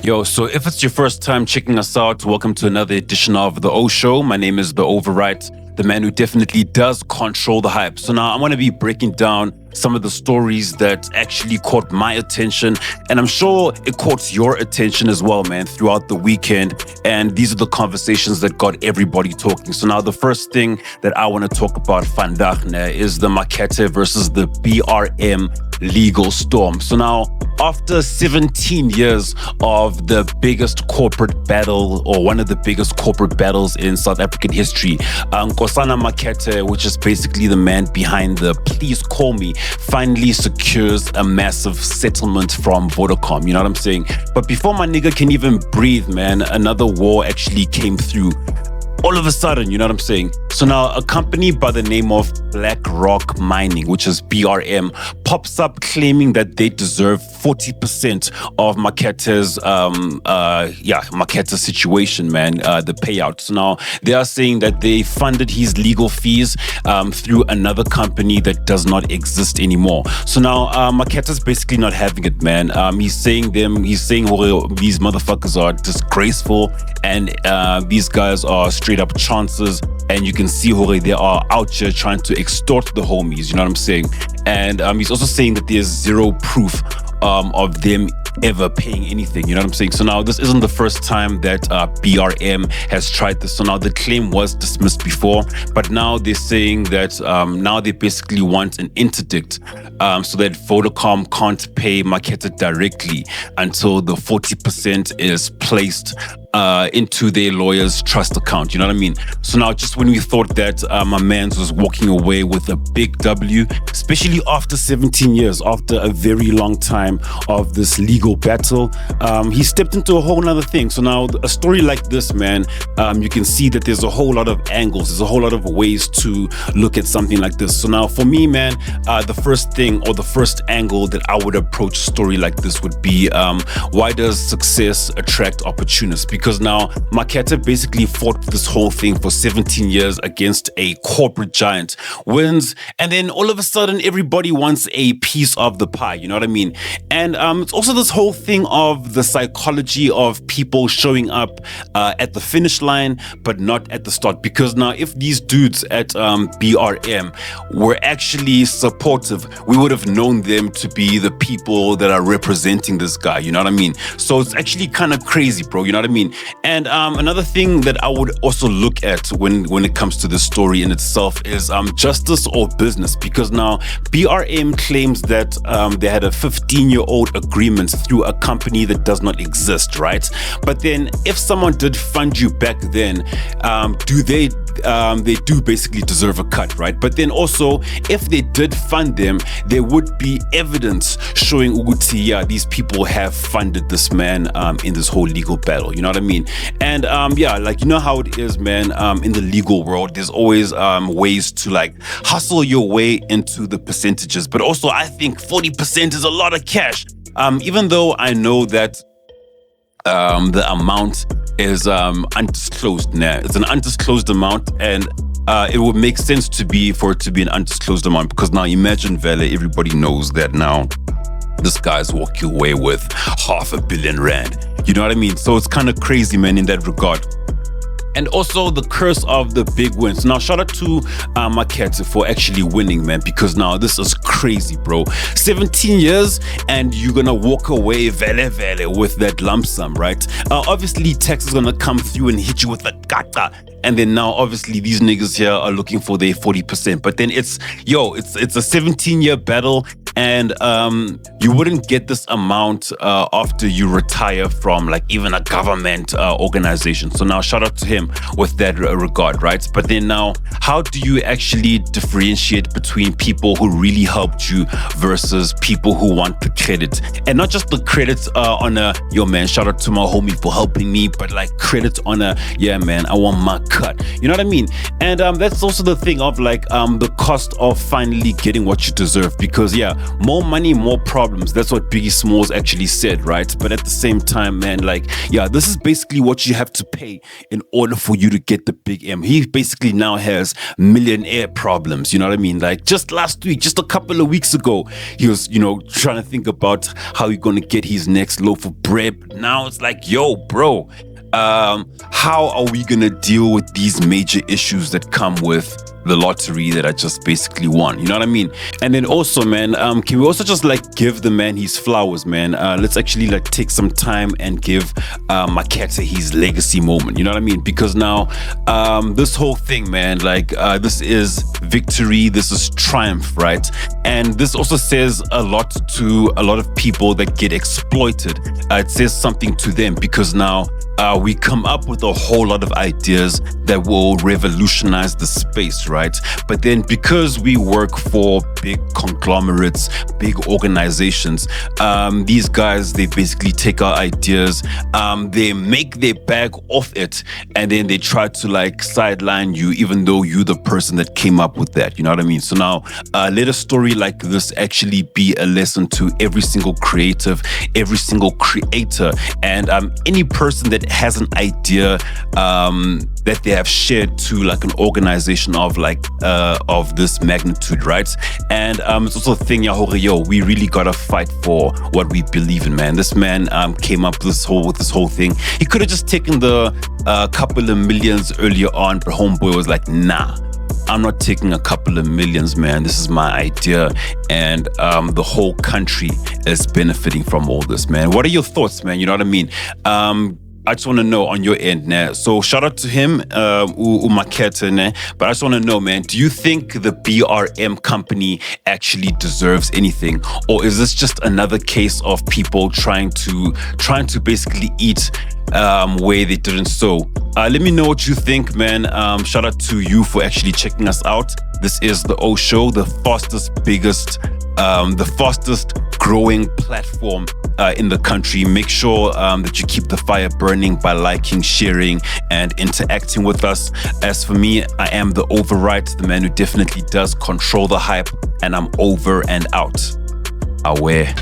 Yo, so if it's your first time checking us out, welcome to another edition of The O Show. My name is The Overwrite, the man who definitely does control the hype. So now I'm going to be breaking down some of the stories that actually caught my attention, and I'm sure it caught your attention as well, man, throughout the weekend. And these are the conversations that got everybody talking. So now the first thing that I want to talk about, vandaag, is the Makate versus the BRM legal storm. So now, after 17 years of the biggest corporate battle, or one of the biggest corporate battles in South African history, Nkosana Makate, which is basically the man behind the Please Call Me, finally secures a massive settlement from Vodacom. You know what I'm saying? But before my nigga can even breathe, man, another war actually came through. All of a sudden, you know what I'm saying? So now a company by the name of Black Rock Mining, which is BRM, pops up claiming that they deserve 40% of Makate's Makate's situation, man, the payout. So now they are saying that they funded his legal fees through another company that does not exist anymore. So now Makate's basically not having it, man. He's saying these motherfuckers are disgraceful, and these guys are straight up chances, and you can see how they are out here trying to extort the homies, you know what I'm saying? And he's also saying that there's zero proof of them ever paying anything, you know what I'm saying? So now this isn't the first time that BRM has tried this. So now the claim was dismissed before, but now they're saying that now they basically want an interdict so that Vodacom can't pay Makate directly until the 40% is placed into their lawyer's trust account, you know what I mean? So now just when we thought that my mans was walking away with a big W, especially after 17 years, after a very long time of this legal battle, he stepped into a whole nother thing. So now a story like this, man, you can see that there's a whole lot of angles, there's a whole lot of ways to look at something like this. So now for me, man, the first thing, or the first angle that I would approach a story like this would be, why does success attract opportunists? Because now Makate basically fought this whole thing for 17 years against a corporate giant, wins, and then all of a sudden everybody wants a piece of the pie, you know what I mean? And it's also this whole thing of the psychology of people showing up at the finish line but not at the start. Because now if these dudes at BRM were actually supportive, we would have known them to be the people that are representing this guy, you know what I mean? So it's actually kind of crazy, bro, you know what I mean? And another thing that I would also look at when it comes to the story in itself is justice or business. Because now BRM claims that they had a 15-year-old agreement through a company that does not exist, right? But then if someone did fund you back then, they do basically deserve a cut, right? But then also, if they did fund them, there would be evidence showing Uguti, yeah, these people have funded this man in this whole legal battle, you know what I mean? And like, you know how it is, man, in the legal world, there's always ways to like hustle your way into the percentages. But also, I think 40% is a lot of cash. Even though I know that the amount is undisclosed now. It's an undisclosed amount, and it would make sense for it to be an undisclosed amount, because now imagine, Vele, everybody knows that now this guy's walking away with R500 million. You know what I mean? So it's kind of crazy, man, in that regard. And also the curse of the big wins. Now, shout out to Makate for actually winning, man, because now this is crazy, bro. 17 years and you're gonna walk away vele with that lump sum, right? Obviously, tax is gonna come through and hit you with a kata. And then now, obviously, these niggas here are looking for their 40%. But then it's a 17-year battle. And you wouldn't get this amount after you retire from like even a government organization. So now shout out to him with that regard, right? But then now, how do you actually differentiate between people who really helped you versus people who want the credit? And not just the credit on a, yo man, shout out to my homie for helping me, but like credit on a, yeah man, I want my cut. You know what I mean? And that's also the thing of like the cost of finally getting what you deserve. Because yeah, more money, more problems. That's what Biggie Smalls actually said, right? But at the same time, man, like, yeah, this is basically what you have to pay in order for you to get the big M. He basically now has millionaire problems, you know what I mean? Like, just last week, just a couple of weeks ago, he was, trying to think about how he's gonna get his next loaf of bread. Now it's like, yo, bro, how are we gonna deal with these major issues that come with the lottery that I just basically won? You know what I mean? And then also, man, can we also just like give the man his flowers, man? Let's actually like take some time and give Makate his legacy moment. You know what I mean? Because now, this whole thing, man, like this is victory, this is triumph, right? And this also says a lot to a lot of people that get exploited. It says something to them because now we come up with a whole lot of ideas that will revolutionize the space, right? But then because we work for big conglomerates, big organizations, these guys, they basically take our ideas, they make their bag off it, and then they try to like sideline you, even though you're the person that came up with that. You know what I mean? So now let a story like this actually be a lesson to every single creative, every single creator, and any person that has an idea that they have shared to like an organization of like of this magnitude, right? And it's also a thing, yo, we really gotta fight for what we believe in, man. This man came up with this whole thing. He could have just taken the couple of millions earlier on, but homeboy was like, nah, I'm not taking a couple of millions, man. This is my idea, and the whole country is benefiting from all this, man. What are your thoughts, man? You know what I mean? I just want to know on your end, nah. So shout out to him, Makate, nah. But I just want to know, man, do you think the BRM company actually deserves anything, or is this just another case of people trying to basically eat where they didn't sow? Let me know what you think, man. Shout out to you for actually checking us out. This is the O Show, the fastest growing platform in the country. Make sure that you keep the fire burning by liking, sharing, and interacting with us. As for me, I am the Overwrite, the man who definitely does control the hype, and I'm over and out. Aware.